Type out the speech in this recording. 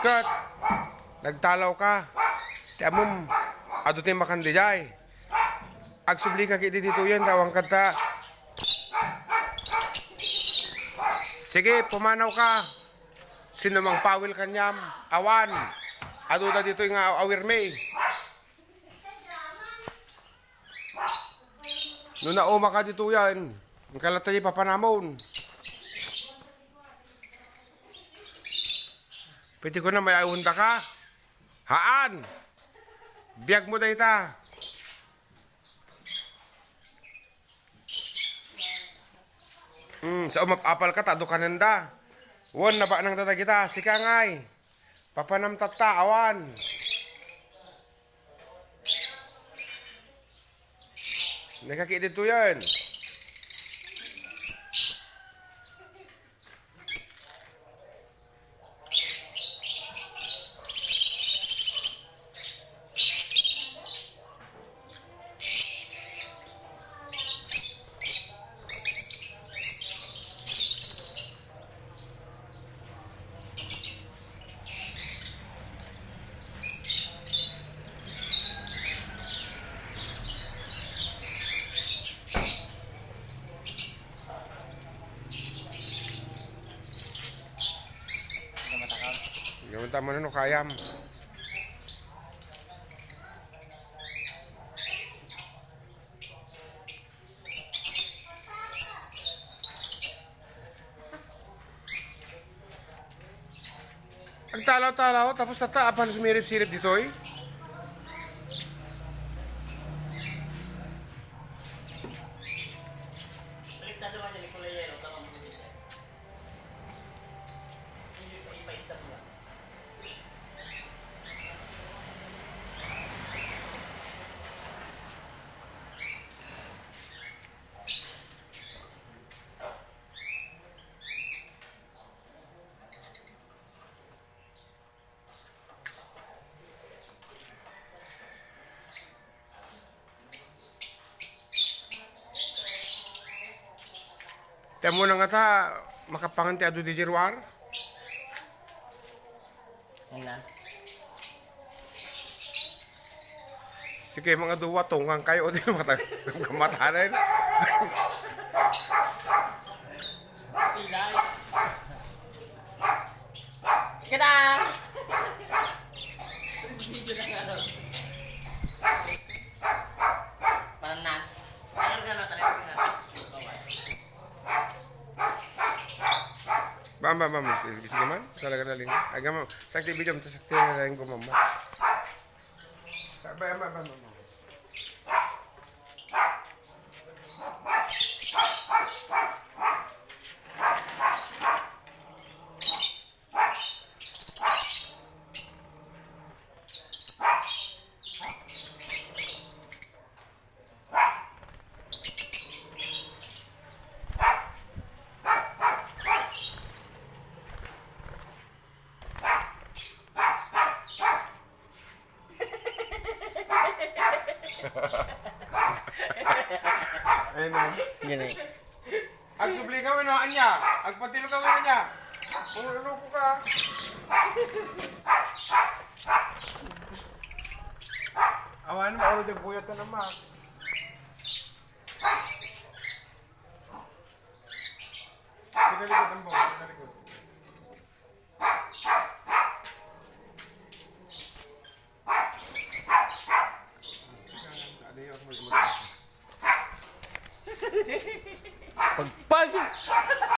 kat. Nagtalaw ka. Ti amom adu ti makandi jay. Agsubli ka kiti dito yan tawang kata. Sige, pumanaw ka. Sino mang pawil kanyam, awan. Adu ta dito nga awir may. No nauma ka dito yan. Ang kalatay papanamon. Pwede ko na may aunta ka. Haan. Biyag mo na ita. Sa umapapal ka, tado kananda. Won na ba nang tata kita? Sika ngay. Papanam tata, awan. Nakakit dito yan. Gawin tamo na no kayam. Ang talaw-talaw tapos tata apan sumirit-sirit dito eh. Temo na nga ta, makapanganti ado di jirwar. Yan na. Sige mga duwa, tungang kayo o di kamatanan. Pilay. Sige na! Video na nga nun. Parang nan. Parang ka na talaga na. Bam. Sige man. Talaga na lang. Agam, sakti video mo sa tinalang ko mama. Bam. Ayun na. Yan eh. Agsubli ka wino anya. Agpatilo ka wino nya. Ulo ko ka. Awan mo ulo de buyat na naman. Ikalikod ang bawang. Ikalikod. Pagpag!